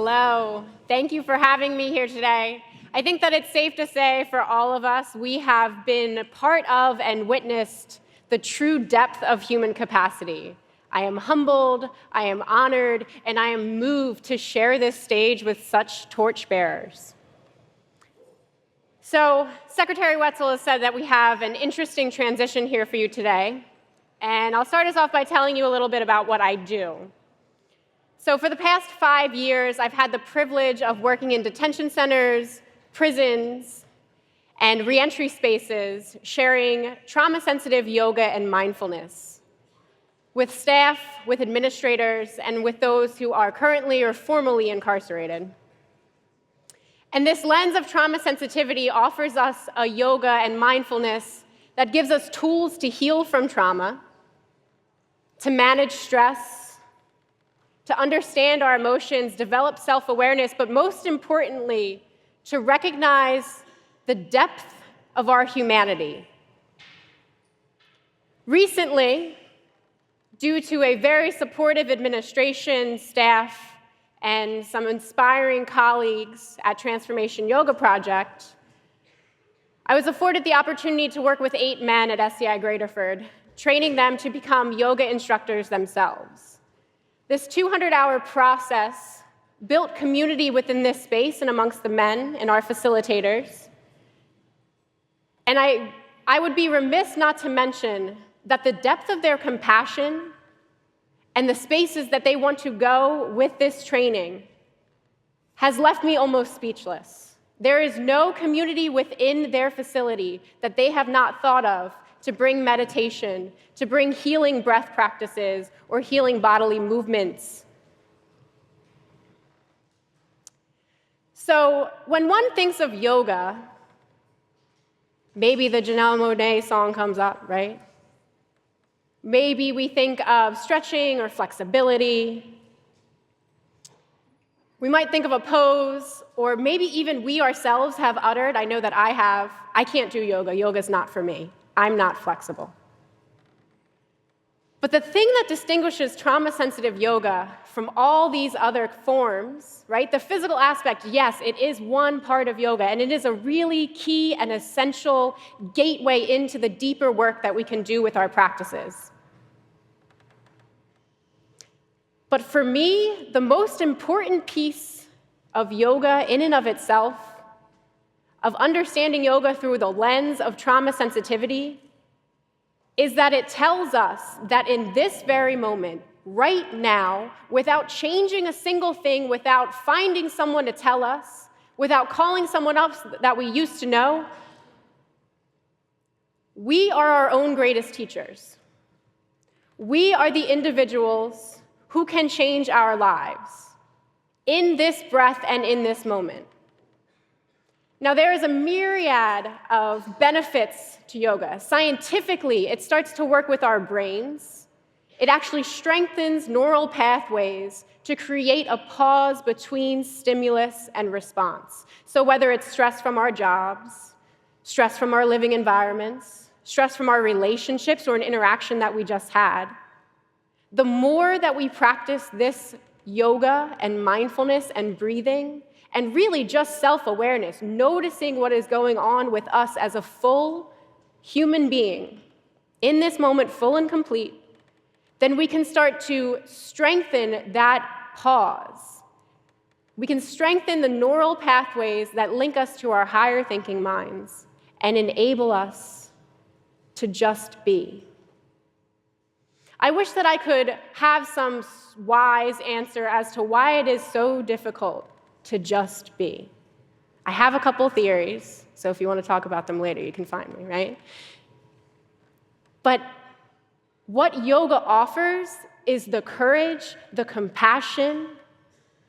Hello. Thank you for having me here today. I think that it's safe to say for all of us, we have been part of and witnessed the true depth of human capacity. I am humbled, I am honored, and I am moved to share this stage with such torchbearers. So, Secretary Wetzel has said that we have an interesting transition here for you today, and I'll start us off by telling you a little bit about what I do. So for the past 5 years, I've had the privilege of working in detention centers, prisons, and reentry spaces, sharing trauma-sensitive yoga and mindfulness with staff, with administrators, and with those who are currently or formerly incarcerated. And this lens of trauma sensitivity offers us a yoga and mindfulness that gives us tools to heal from trauma, to manage stress, to understand our emotions, develop self-awareness, but most importantly, to recognize the depth of our humanity. Recently, due to a very supportive administration, staff, and some inspiring colleagues at Transformation Yoga Project, I was afforded the opportunity to work with 8 men at SCI Graterford, training them to become yoga instructors themselves. This 200-hour process built community within this space and amongst the men and our facilitators. And I would be remiss not to mention that the depth of their compassion and the spaces that they want to go with this training has left me almost speechless. There is no community within their facility that they have not thought of to bring meditation, to bring healing breath practices, or healing bodily movements. So when one thinks of yoga, maybe the Janelle Monáe song comes up, right? Maybe we think of stretching or flexibility. We might think of a pose, or maybe even we ourselves have uttered, I know that I have, I can't do yoga, yoga's not for me. I'm not flexible. But the thing that distinguishes trauma-sensitive yoga from all these other forms, right? The physical aspect, yes, it is one part of yoga, and it is a really key and essential gateway into the deeper work that we can do with our practices. But for me, the most important piece of yoga in and of itself, of understanding yoga through the lens of trauma sensitivity, is that it tells us that in this very moment, right now, without changing a single thing, without finding someone to tell us, without calling someone else that we used to know, we are our own greatest teachers. We are the individuals who can change our lives in this breath and in this moment. Now, there is a myriad of benefits to yoga. Scientifically, it starts to work with our brains. It actually strengthens neural pathways to create a pause between stimulus and response. So whether it's stress from our jobs, stress from our living environments, stress from our relationships or an interaction that we just had, the more that we practice this yoga and mindfulness and breathing, and really just self-awareness, noticing what is going on with us as a full human being, in this moment, full and complete, then we can start to strengthen that pause. We can strengthen the neural pathways that link us to our higher thinking minds and enable us to just be. I wish that I could have some wise answer as to why it is so difficult to just be. I have a couple theories, so if you want to talk about them later, you can find me, right? But what yoga offers is the courage, the compassion,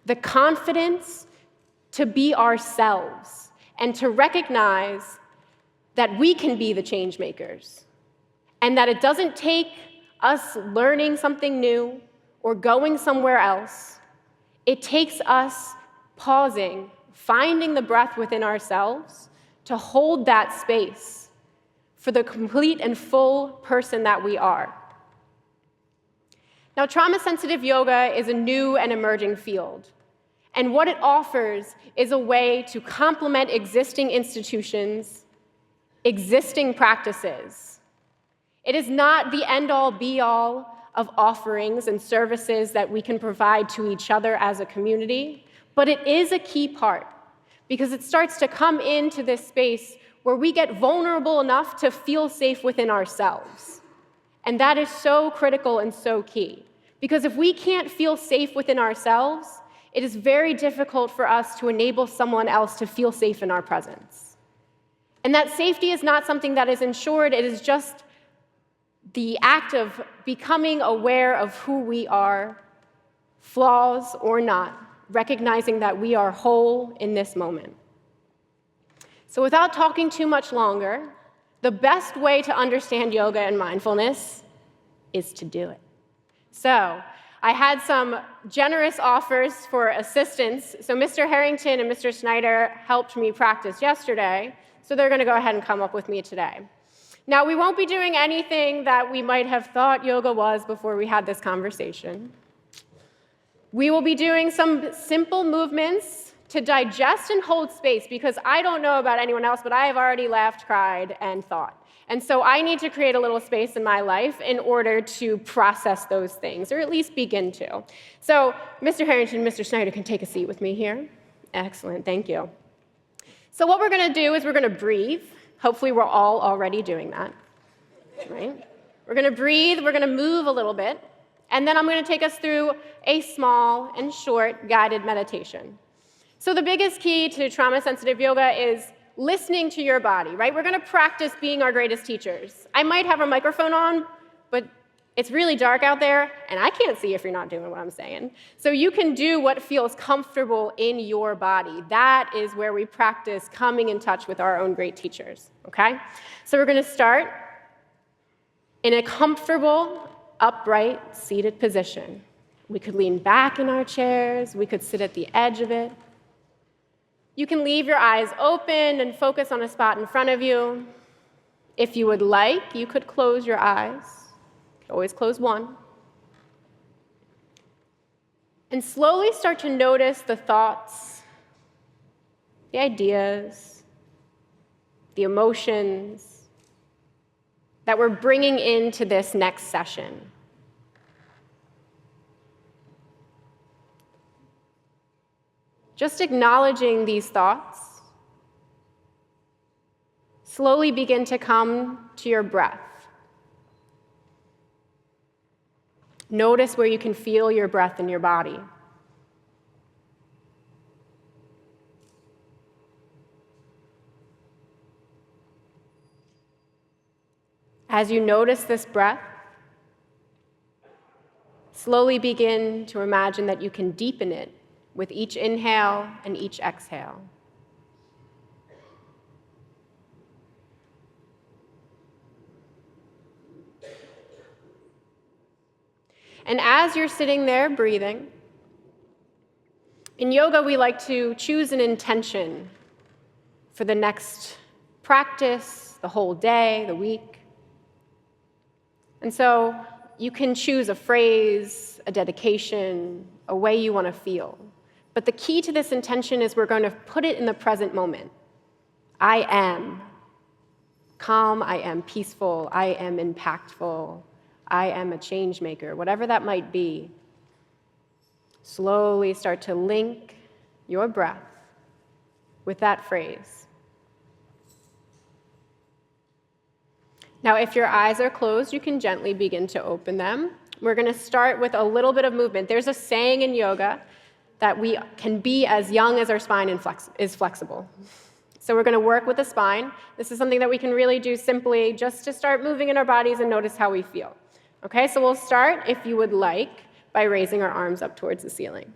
the confidence to be ourselves and to recognize that we can be the change makers and that it doesn't take us learning something new or going somewhere else. It takes us pausing, finding the breath within ourselves to hold that space for the complete and full person that we are. Now, trauma-sensitive yoga is a new and emerging field. And what it offers is a way to complement existing institutions, existing practices. It is not the end-all, be-all of offerings and services that we can provide to each other as a community, but it is a key part because it starts to come into this space where we get vulnerable enough to feel safe within ourselves. And that is so critical and so key. Because if we can't feel safe within ourselves, it is very difficult for us to enable someone else to feel safe in our presence. And that safety is not something that is ensured, it is just the act of becoming aware of who we are, flaws or not, recognizing that we are whole in this moment. So without talking too much longer, the best way to understand yoga and mindfulness is to do it. So I had some generous offers for assistance. So Mr. Harrington and Mr. Snyder helped me practice yesterday, so they're going to go ahead and come up with me today. Now, we won't be doing anything that we might have thought yoga was before we had this conversation. We will be doing some simple movements to digest and hold space, because I don't know about anyone else, but I have already laughed, cried, and thought. And so I need to create a little space in my life in order to process those things, or at least begin to. So Mr. Harrington and Mr. Snyder can take a seat with me here. Excellent, thank you. So what we're going to do is we're going to breathe. Hopefully we're all already doing that, right? We're going to breathe, we're going to move a little bit, and then I'm going to take us through a small and short guided meditation. So the biggest key to trauma-sensitive yoga is listening to your body, right? We're going to practice being our greatest teachers. I might have a microphone on, but it's really dark out there, and I can't see if you're not doing what I'm saying. So you can do what feels comfortable in your body. That is where we practice coming in touch with our own great teachers, okay? So we're going to start in a comfortable, upright, seated position. We could lean back in our chairs. We could sit at the edge of it. You can leave your eyes open and focus on a spot in front of you. If you would like, you could close your eyes. You could always close one. And slowly start to notice the thoughts, the ideas, the emotions that we're bringing into this next session. Just acknowledging these thoughts, slowly begin to come to your breath. Notice where you can feel your breath in your body. As you notice this breath, slowly begin to imagine that you can deepen it with each inhale and each exhale. And as you're sitting there breathing, in yoga we like to choose an intention for the next practice, the whole day, the week. And so you can choose a phrase, a dedication, a way you want to feel. But the key to this intention is we're going to put it in the present moment. I am calm, I am peaceful, I am impactful, I am a change maker, whatever that might be. Slowly start to link your breath with that phrase. Now, if your eyes are closed, you can gently begin to open them. We're going to start with a little bit of movement. There's a saying in yoga that we can be as young as our spine is flexible. So we're going to work with the spine. This is something that we can really do simply just to start moving in our bodies and notice how we feel. Okay, so we'll start, if you would like, by raising our arms up towards the ceiling.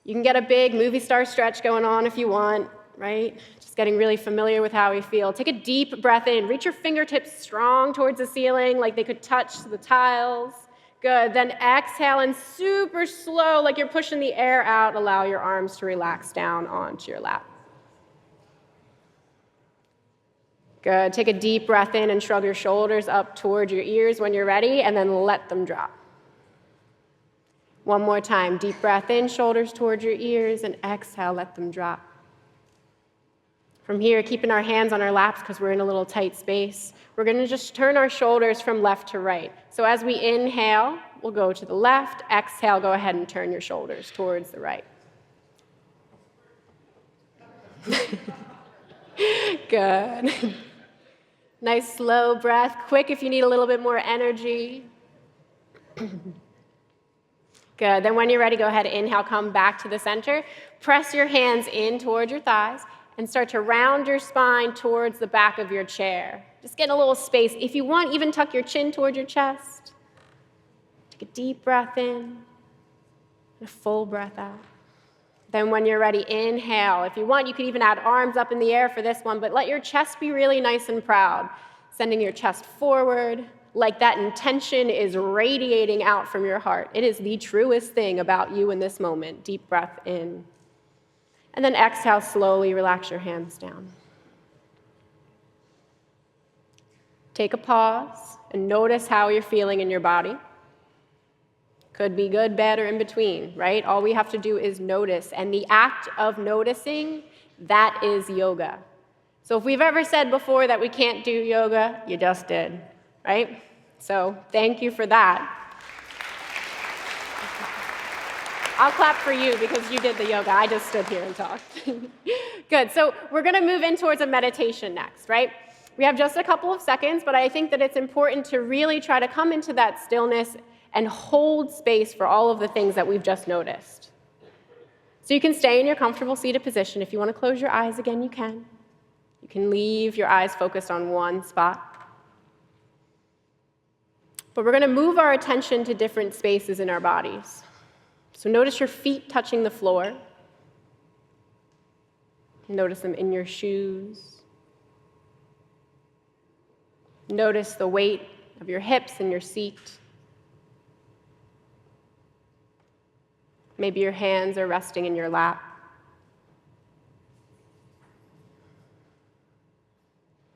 You can get a big movie star stretch going on if you want, right? Just getting really familiar with how we feel. Take a deep breath in. Reach your fingertips strong towards the ceiling, like they could touch the tiles. Good. Then exhale and super slow, like you're pushing the air out, allow your arms to relax down onto your lap. Good. Take a deep breath in and shrug your shoulders up toward your ears when you're ready, and then let them drop. One more time, deep breath in, shoulders towards your ears, and exhale, let them drop. From here, keeping our hands on our laps because we're in a little tight space, we're going to just turn our shoulders from left to right. So as we inhale, we'll go to the left. Exhale, go ahead and turn your shoulders towards the right. Good. Nice slow breath. Quick if you need a little bit more energy. Good. Then when you're ready, go ahead and inhale, come back to the center. Press your hands in towards your thighs and start to round your spine towards the back of your chair. Just get a little space. If you want, even tuck your chin towards your chest. Take a deep breath in and a full breath out. Then when you're ready, inhale. If you want, you could even add arms up in the air for this one, but let your chest be really nice and proud, sending your chest forward like that intention is radiating out from your heart. It is the truest thing about you in this moment. Deep breath in. And then exhale, slowly relax your hands down. Take a pause and notice how you're feeling in your body. Could be good, bad, or in between, right? All we have to do is notice. And the act of noticing, that is yoga. So if we've ever said before that we can't do yoga, you just did, right? So thank you for that. I'll clap for you because you did the yoga. I just stood here and talked. Good. So we're going to move in towards a meditation next, right? We have just a couple of seconds, but I think that it's important to really try to come into that stillness and hold space for all of the things that we've just noticed. So you can stay in your comfortable seated position. If you want to close your eyes again, you can. You can leave your eyes focused on one spot. But we're going to move our attention to different spaces in our bodies. So notice your feet touching the floor. Notice them in your shoes. Notice the weight of your hips in your seat. Maybe your hands are resting in your lap.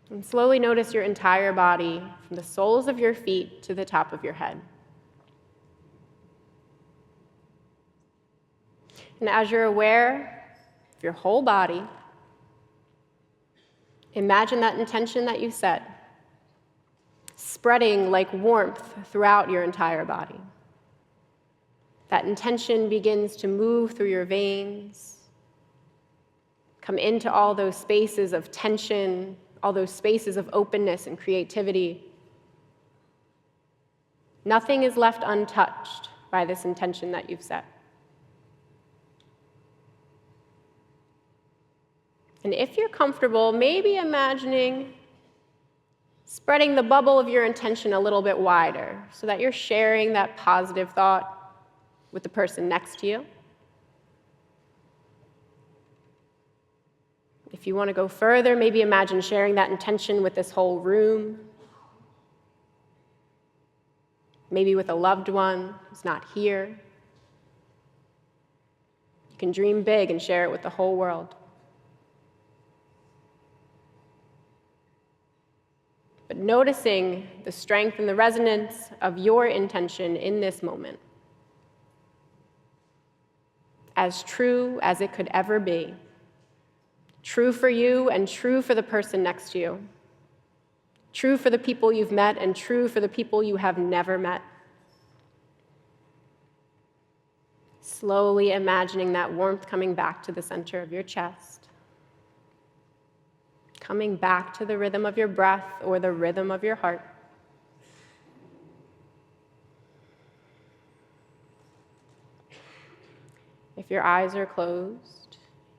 And slowly notice your entire body, from the soles of your feet to the top of your head. And as you're aware of your whole body, imagine that intention that you set spreading like warmth throughout your entire body. That intention begins to move through your veins, come into all those spaces of tension, all those spaces of openness and creativity. Nothing is left untouched by this intention that you've set. And if you're comfortable, maybe imagining spreading the bubble of your intention a little bit wider so that you're sharing that positive thought with the person next to you. If you want to go further, maybe imagine sharing that intention with this whole room. Maybe with a loved one who's not here. You can dream big and share it with the whole world. But noticing the strength and the resonance of your intention in this moment, as true as it could ever be. True for you and true for the person next to you. True for the people you've met and true for the people you have never met. Slowly imagining that warmth coming back to the center of your chest. Coming back to the rhythm of your breath or the rhythm of your heart. If your eyes are closed,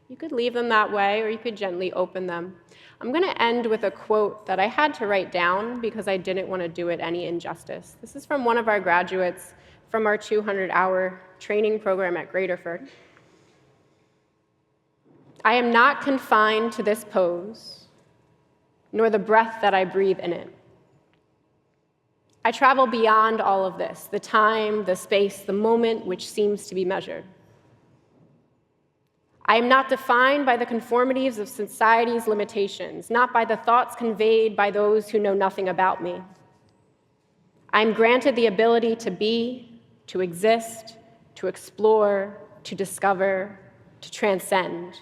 you could leave them that way or you could gently open them. I'm going to end with a quote that I had to write down because I didn't want to do it any injustice. This is from one of our graduates from our 200-hour training program at Graterford. I am not confined to this pose, nor the breath that I breathe in it. I travel beyond all of this, the time, the space, the moment which seems to be measured. I am not defined by the conformities of society's limitations, not by the thoughts conveyed by those who know nothing about me. I am granted the ability to be, to exist, to explore, to discover, to transcend,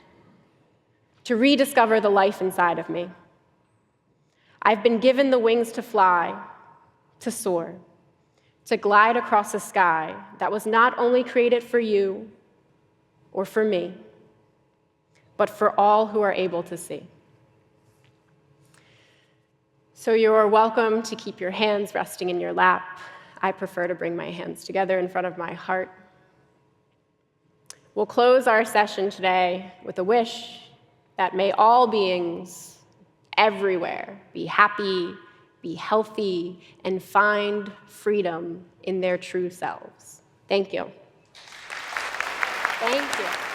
to rediscover the life inside of me. I've been given the wings to fly, to soar, to glide across a sky that was not only created for you or for me, but for all who are able to see. So you are welcome to keep your hands resting in your lap. I prefer to bring my hands together in front of my heart. We'll close our session today with a wish that may all beings everywhere be happy, be healthy, and find freedom in their true selves. Thank you. Thank you.